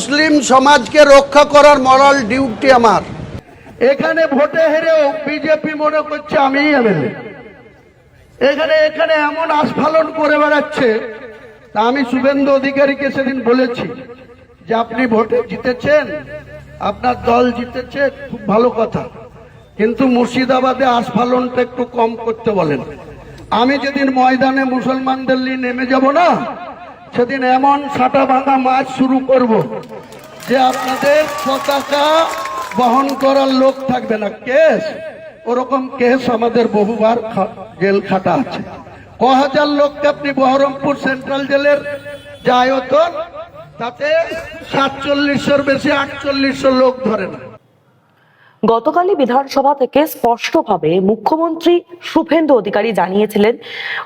মুসলিম সমাজকে রক্ষা করার মরাল ডিউটি আমার। এখানে ভোটে হেরেও বিজেপি মনে করছে আমি এমএলএ। এখানে এমন আস্ফালন করে বেড়াচ্ছে। তা আমি শুভেন্দু অধিকারীকে সেদিন বলেছি যে আপনি ভোটে জিতেছেন, আপনার দল জিতেছে, খুব ভালো কথা, কিন্তু মুর্শিদাবাদে আস্ফালনটা একটু কম করতে বলেন। আমি যেদিন ময়দানে মুসলমানদের নিয়ে নেমে যাব না, সেদিন এমন সাটা ভাঙা মাছ শুরু করব যে আপনাদের পতাকা বহন করার লোক থাকবে না। কেস, ওরকম কেস আমাদের বহুবার জেল খাটা আছে। ক হাজার লোককে আপনি বহরমপুর সেন্ট্রাল জেলের যে আয়তন, তাতে 4700-র বেশি 4800 লোক ধরে না। গতকালই বিধানসভা থেকে স্পষ্টভাবে মুখ্যমন্ত্রী শুভেন্দু অধিকারী জানিয়েছিলেন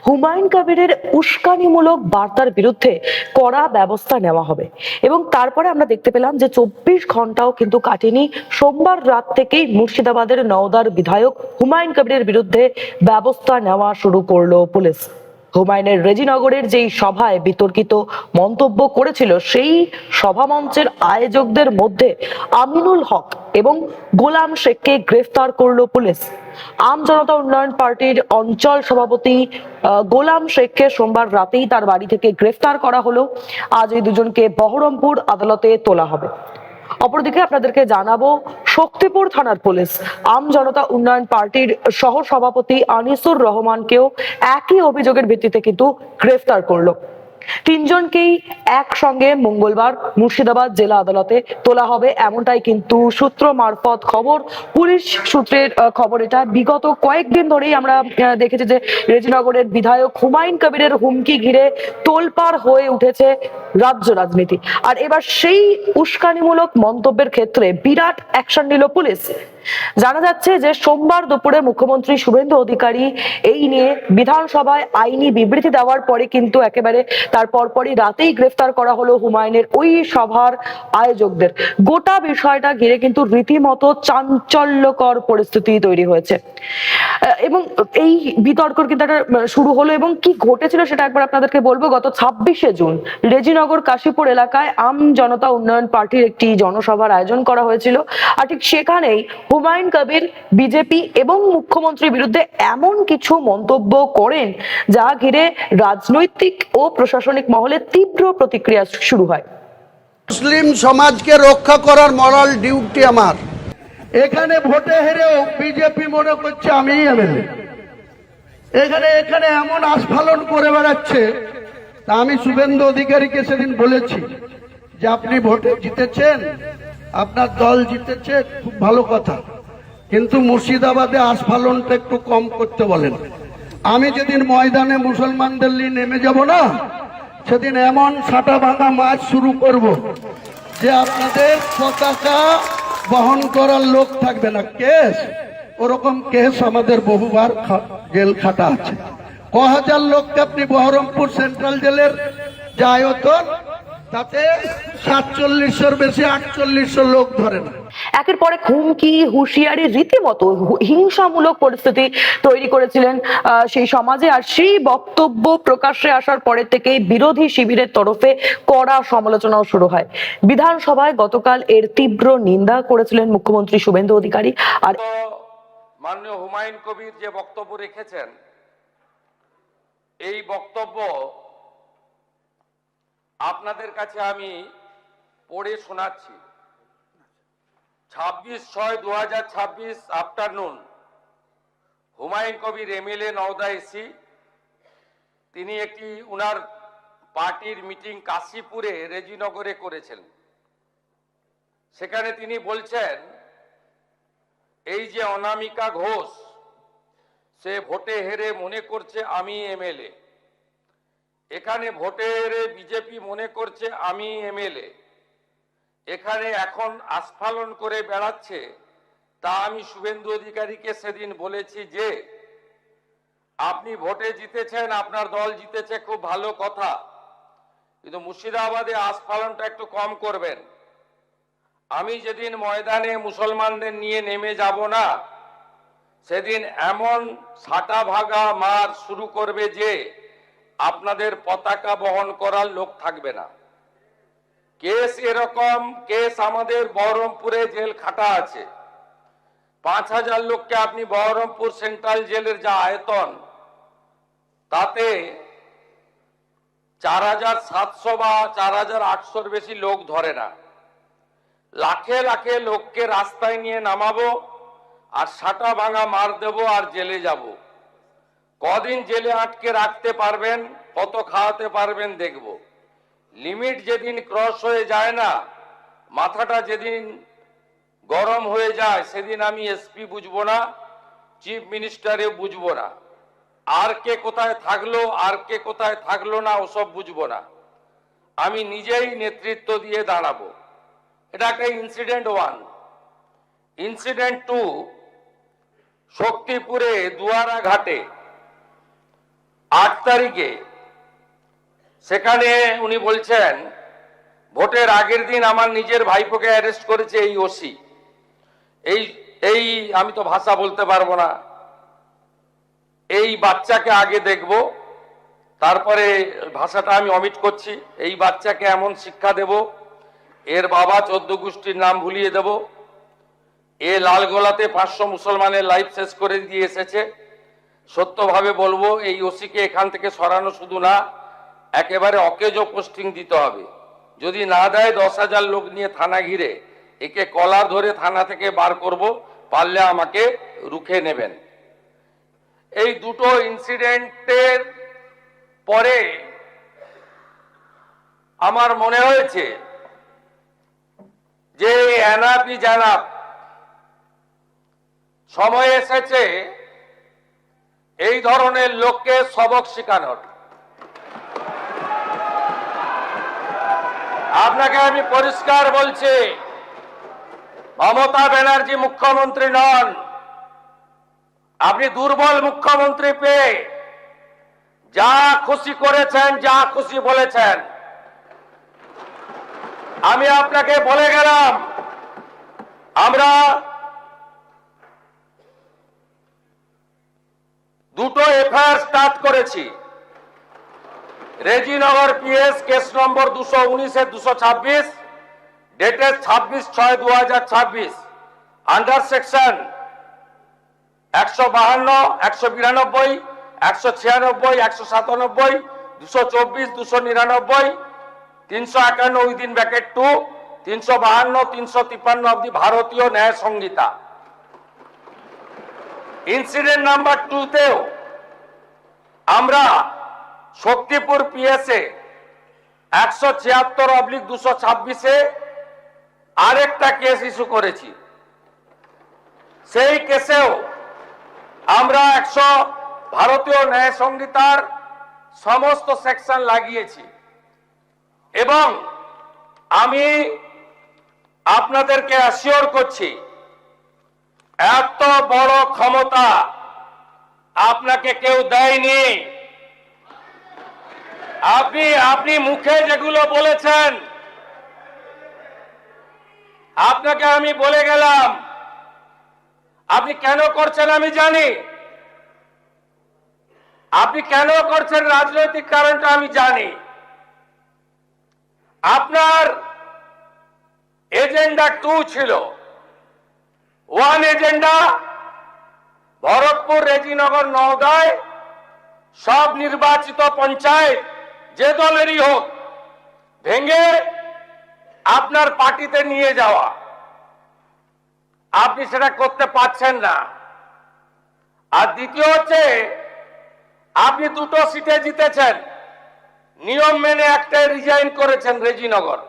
হুমায়ুন কবিরের উস্কানিমূলক বার্তার বিরুদ্ধে কড়া ব্যবস্থা নেওয়া হবে, এবং তারপরে আমরা দেখতে পেলাম যে 24 ঘন্টাও কিন্তু কাটেনি, সোমবার রাত থেকেই মুর্শিদাবাদের নওদার বিধায়ক হুমায়ুন কবিরের বিরুদ্ধে ব্যবস্থা নেওয়া শুরু করলো পুলিশ। হুমায়ুনের রেজিনগরের যেই সভায় বিতর্কিত মন্তব্য করেছিল, সেই সভামঞ্চের আয়োজকদের মধ্যে আমিনুল হক এবং গোলাম শেখকে গ্রেফতার করলো পুলিশ। আম জনতা উন্নয়ন পার্টির অঞ্চল সভাপতি গোলাম শেখকে সোমবার রাতেই তার বাড়ি থেকে গ্রেফতার করা হলো। আজ এই দুজনকে বহরমপুর আদালতে তোলা হবে। অপরদিকে আপনাদেরকে জানাবো, শক্তিপুর থানার পুলিশ আম জনতা উন্নয়ন পার্টির সহ সভাপতি আনিসুর রহমানকেও একই অভিযোগের ভিত্তিতে কিন্তু গ্রেফতার করলো। তিনজনকেই একসঙ্গে মঙ্গলবার মুর্শিদাবাদ জেলা আদালতে তোলা হবে, এমনটাই কিন্তু সূত্র মারফত খবর, পুলিশ সূত্রের খবর এটা। বিগত কয়েকদিন ধরেই আমরা দেখেছি যে রেজিনগরের বিধায়ক হুমায়ুন কবিরের হুমকি ঘিরে তোলপাড় হয়ে উঠেছে রাজ্য রাজনীতি, আর এবার সেই উস্কানিমূলক মন্তব্যের ক্ষেত্রে বিরাট অ্যাকশন নিল পুলিশ। জানা যাচ্ছে যে সোমবার দুপুরে মুখ্যমন্ত্রী শুভেন্দু অধিকারী এই নিয়ে বিধানসভায় আইনি বিবৃতি দেওয়ার পরে কিন্তু একেবারে তার পরপরই রাতেই গ্রেফতার করা হলো হুমায়ুনের ওই সভার আয়োজকদের। গোটা বিষয়টা ঘিরে কিন্তু রীতিমতো চাঞ্চল্যকর পরিস্থিতি তৈরি হয়েছে, এবং এই বিতর্ক কিন্তু একটা শুরু হলো। এবং কি ঘটেছিল সেটা একবার আপনাদেরকে বলবো। গত 26শে জুন রেজিনগর কাশীপুর এলাকায় আম জনতা উন্নয়ন পার্টির একটি জনসভার আয়োজন করা হয়েছিল, আর ঠিক সেখানেই হুমায়ুন কবির বিজেপি এবং মুখ্যমন্ত্রীর বিরুদ্ধে এমন কিছু মন্তব্য করেন যা ঘিরে রাজনৈতিক ও প্রশাসনিক মহলে তীব্র প্রতিক্রিয়া শুরু হয়। মুসলিম সমাজকে রক্ষা করার মরাল ডিউটি আমার। এখানে ভোটে হেরেও বিজেপি মনে করছে আমি এমএলএ। এখানে এমন আস্ফালন করে বেড়াচ্ছে। তা আমি শুভেন্দু অধিকারীকে সেদিন বলেছি যে আপনি ভোটে জিতেছেন, আপনার দল জিতেছে, খুব ভালো কথা, কিন্তু মুর্শিদাবাদে আস্ফালনটা একটু কম করতে বলেন। আমি যেদিন ময়দানে মুসলমানদের নিয়ে নেমে যাব না, সেদিন এমন সাটা ভাঙা মাছ শুরু করব যে আপনাদের পতাকা বহন করার লোক থাকবে না। কেস, ওরকম কেস আমাদের বহুবার জেল খাটা আছে। ক হাজার লোককে আপনি বহরমপুর সেন্ট্রাল জেলের যে আয়তন, তাতে 4700-র বেশি 4800 লোক ধরে না। একের পর এক হুমকি, হুঁশিয়ারি, রীতিমতো হিংসামূলক পরিস্থিতি তৈরি করেছিলেন সেই সমাজে। আর সেই বক্তব্য প্রকাশ্যে আসার পরে থেকেই বিরোধী শিবিরের তরফে কড়া সমালোচনাও শুরু হয়। বিধানসভায় গতকাল এর তীব্র নিন্দা করেছিলেন মুখ্যমন্ত্রী শুভেন্দু অধিকারী। আর মাননীয় হুমায়ুন কবির যে বক্তব্য রেখেছেন, এই বক্তব্য আপনাদের কাছে আমি পড়ে শোনাচ্ছি। 26/6/2026 afternoon, Humayun Kabir MLA Nowda AC, তিনি একটি উনার পার্টির মিটিং কাশীপুরে রেজিনগরে করেছেন। সেখানে তিনি বলছেন এই যে অনামিকা ঘোষ, সে ভোটে হেরে মনে করছে আমি এমএলএ, এখানে ভোটে হেরে বিজেপি মনে করছে আমি এমএলএ, এখানে এখন আস্ফালন করে বেড়াচ্ছে। তা আমি শুভেন্দু অধিকারীকে সেদিন বলেছি যে আপনি ভোটে জিতেছেন, আপনার দল জিতেছে, খুব ভালো কথা, কিন্তু মুর্শিদাবাদে আস্ফালনটা একটু কম করবেন। আমি যেদিন ময়দানে মুসলমানদের নিয়ে নেমে যাব না, সেদিন এমন সাটা ভাগা মার শুরু করবে যে আপনাদের পতাকা বহন করার লোক থাকবে না। কেস এরকম কেস আমাদের বহরমপুরে জেল খাটা আছে। 5000 লোককে আপনি বহরমপুর সেন্ট্রাল জেলের যা আয়তন, তাতে 4700 বা 4800-র বেশি লোক ধরে না। লাখে লাখে লোককে রাস্তায় নিয়ে নামাবো আর সাটা ভাঙা মার দেব আর জেলে যাব। কদিন জেলে আটকে রাখতে পারবেন, কত খাওয়াতে পারবেন দেখব। লিমিট যেদিন ক্রস হয়ে যায় না, মাথাটা যেদিন গরম হয়ে যায়, সেদিন আমি এসপি বুঝবো না, চিফ মিনিস্টারে বুঝবো না, আর কে কোথায় থাকলো আর কে কোথায় থাকলো না ওসব বুঝবো না। আমি নিজেই নেতৃত্ব দিয়ে দাঁড়াবো। এটা একটা ইনসিডেন্ট 1। ইনসিডেন্ট 2, শক্তিপুরে দুয়ারা ঘাটে 8 তারিখে, সেখানে উনি বলছেন ভোটের আগের দিন আমার নিজের ভাইপোকে অ্যারেস্ট করেছে এই ওসি। এই আমি তো ভাষা বলতে পারবো না। এই বাচ্চাকে আগে দেখব, তারপরে ভাষাটা আমি অমিট করছি। এই বাচ্চাকে এমন শিক্ষা দেব, এর বাবা 14 গোষ্ঠীর নাম ভুলিয়ে দেব। এ লালগোলাতে 500 মুসলমানের লাইফ শেষ করে দিয়ে এসেছে। সত্যভাবে বলবো, এই ওসিকে এখান থেকে সরানো শুধু না, একেবারে অকেজো পোস্টিং দিতে হবে। যদি না দেয় 10,000 লোক নিয়ে থানা ঘিরে একে কলার ধরে থানা থেকে বার করব, পারলে আমাকে রুখে নেবেন। এই দুটো ইনসিডেন্টের পরে আমার মনে হয়েছে যে এনাফি জানাব, সময় এসেছে এই ধরনের লোককে সবক শেখানোর। আপনাকে আমি পরিষ্কার বলছি, মমতা ব্যানার্জি মুখ্যমন্ত্রী নন। আপনি দুর্বল মুখ্যমন্ত্রী পেয়ে যা খুশি করেছেন, যা খুশি বলেছেন। আমি আপনাকে বলে গেলাম, আমরা দুটো এফআইআর স্টার্ট করেছি। Rejinagar PS case number 219/226, dated 26/6/2026, under section 152, 192, 196, 197, 224, 299, 351 within bracket 2, 352, 353 of the ভারতীয় ন্যায় সংহিতা। ইনসিডেন্ট নাম্বার 2তেও আমরা শক্তিপুর পিএসএ 176/226-এ আরেকটা কেস ইস্যু করেছি। সেই কেসেও আমরা ভারতীয় ন্যায় সংহিতার সমস্ত সেকশন লাগিয়েছি। এবং আমি আপনাদেরকে অ্যাসিওর করছি, এত বড় ক্ষমতা আপনাকে কেউ দেয়নি। আপনি মুখে যেগুলো বলেছেন, আপনাকে আমি বলে গেলাম, আপনি কেন করছেন আমি জানি। আপনি কেন করছেন রাজনৈতিক কারণটা আমি জানি। আপনার এজেন্ডা 2 ছিল। 1 এজেন্ডা, ভরতপুর, রেজিনগর, নওগাঁয় সব নির্বাচিত পঞ্চায়েত যে দলেরই হোক ভেঙে আপনার পার্টিতে নিয়ে যাওয়া। আপনি সেটা করতে পারছেন না। আর দ্বিতীয় হচ্ছে, আপনি 2টো সিটে জিতেছেন, নিয়ম মেনে একটাই রিজাইন করেছেন রেজিনগর।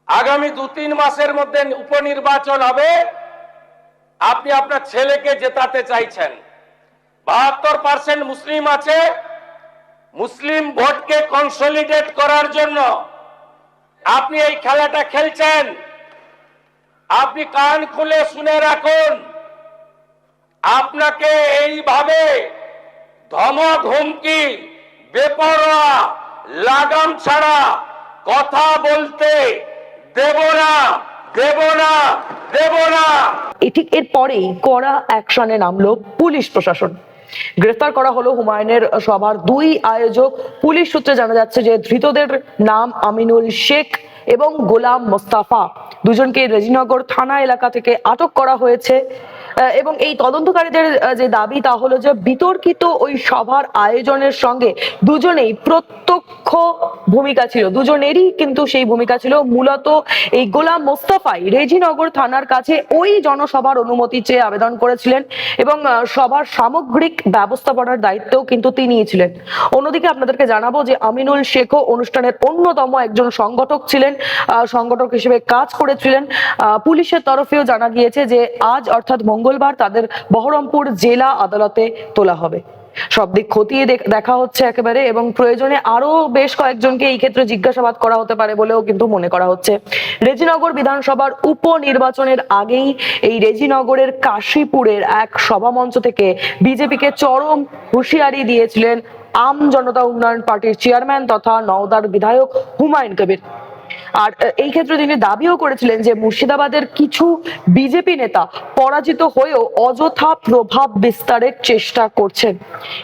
আগামী 2-3 মাসের মধ্যে উপনির্বাচন হবে, আপনি আপনার ছেলেকে জেতাতে চাইছেন। 72% মুসলিম আছে। মুসলিম ভোটকে কনসলিডেট করার জন্য আপনি এই খেলাটা খেলছেন। আপনি কান খুলে শুনে রাখুন, আপনাকে এইভাবে ধমক, হুমকি, বেপরোয়া, লাগাম ছাড়া কথা বলতে দেব না, দেব না, দেব না। ঠিক এরপরেই কড়া অ্যাকশনে নামলো পুলিশ প্রশাসন। গ্রেফতার করা হলো হুমায়ুনের সভার 2 আয়োজক। পুলিশ সূত্রে জানা যাচ্ছে যে ধৃতদের নাম আমিনুল শেখ, এবং গোলাম মোস্তাফা, দুজনকে রেজিনগর থানা এলাকা থেকে আটক করা হয়েছে। এবং এই তদন্তকারীদের যে দাবি তা হলো যে বিতর্কিত ওই সভার আয়োজনের সঙ্গে দুজনেই প্রত্যক্ষ ভূমিকা ছিল, দুজনেরই কিন্তু সেই ভূমিকা ছিল। মূলত এই গোলাম মোস্তফাই রেজিনগর থানার কাছে ওই জনসভার অনুমতি চেয়ে আবেদন করেছিলেন এবং সভার সামগ্রিক ব্যবস্থাপনার দায়িত্বও কিন্তু তিনিই ছিলেন। অন্যদিকে আপনাদেরকে জানাবো যে আমিনুল শেখও অনুষ্ঠানের অন্যতম একজন সংগঠক ছিলেন, সংগঠক হিসেবে কাজ করেছিলেন। পুলিশের তরফেও জানা গিয়েছে যে আজ অর্থাৎ মঙ্গলবার তাদের বহরমপুর জেলা আদালতে তোলা হবে। সব দিক খতিয়ে দেখা হচ্ছে একেবারে, এবং প্রয়োজনে আরো বেশ কয়েকজনকে এই ক্ষেত্রে জিজ্ঞাসাবাদ করা হতে পারে বলেও কিন্তু মনে করা হচ্ছে। রেজিনগর বিধানসভার উপনির্বাচনের আগেই এই রেজিনগরের কাশীপুরের এক সভামঞ্চ থেকে বিজেপিকে চরম হুঁশিয়ারি দিয়েছিলেন আম জনতা উন্নয়ন পার্টির চেয়ারম্যান তথা নওদার বিধায়ক হুমায়ুন কবির। আর এই ক্ষেত্রে তিনি দাবিও করেছিলেন যে মুর্শিদাবাদের কিছু বিজেপি নেতা পরাজিত হয়েও অযথা প্রভাব বিস্তারের চেষ্টা করছেন।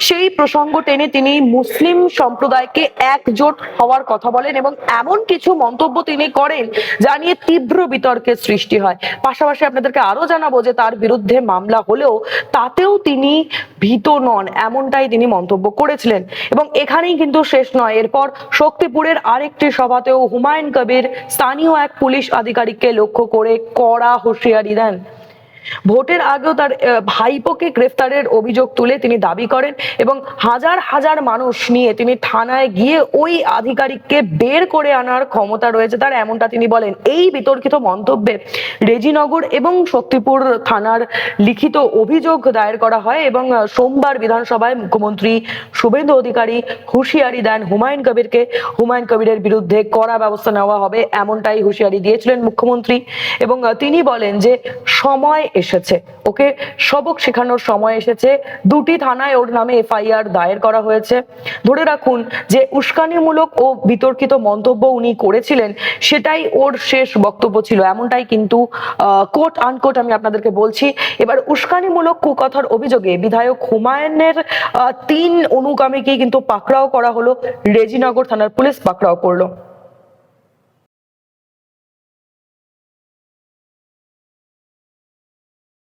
সেই প্রসঙ্গ টেনে তিনি মুসলিম সম্প্রদায়কে একজোট হওয়ার কথা বলেন এবং এমন কিছু মন্তব্য তিনি করেন যা নিয়ে তীব্র বিতর্কের সৃষ্টি হয়। পাশাপাশি আপনাদেরকে আরো জানাবো যে তার বিরুদ্ধে মামলা হলেও তাতেও তিনি ভীত নন, এমনটাই তিনি মন্তব্য করেছিলেন। এবং এখানেই কিন্তু শেষ নয়, এরপর শক্তিপুরের আরেকটি সভাতেও হুমায়ুন কবির স্থানীয় এক পুলিশ আধিকারিককে লক্ষ্য করে কড়া হুঁশিয়ারি দেন। ভোটের আগেও তার ভাইপোকে গ্রেফতারের অভিযোগ তুলে তিনি দাবি করেন এবং হাজার হাজার মানুষ নিয়ে তিনি থানায় গিয়ে ওই আধিকারিককে বের করে আনার ক্ষমতা রয়েছে তার, এমনটা তিনি বলেন। এই বিতর্কিত মন্তব্যে রেজিনগর এবং শক্তিপুর থানার লিখিত অভিযোগ দায়ের করা হয় এবং সোমবার বিধানসভায় মুখ্যমন্ত্রী শুভেন্দু অধিকারী হুঁশিয়ারি দেন হুমায়ুন কবিরকে। হুমায়ুন কবিরের বিরুদ্ধে কড়া ব্যবস্থা নেওয়া হবে এমনটাই হুঁশিয়ারি দিয়েছিলেন মুখ্যমন্ত্রী। এবং তিনি বলেন যে সময় এসেছে, ওকে সবক শেখানোর সময় এসেছে। দুটি থানায় ওর নামে এফআইআর দায়ের করা হয়েছে। ধরে রাখুন যে উস্কানিমূলক ও বিতর্কিত মন্তব্য উনি করেছিলেন সেটাই ওর শেষ বক্তব্য ছিল, এমনটাই কিন্তু কোট আনকোট আমি আপনাদেরকে বলছি। এবার উস্কানিমূলক কুকথার অভিযোগে বিধায়ক হুমায়ুনের 3 অনুগামীকে কিন্তু পাকড়াও করা হলো, রেজিনগর থানার পুলিশ পাকড়াও করলো।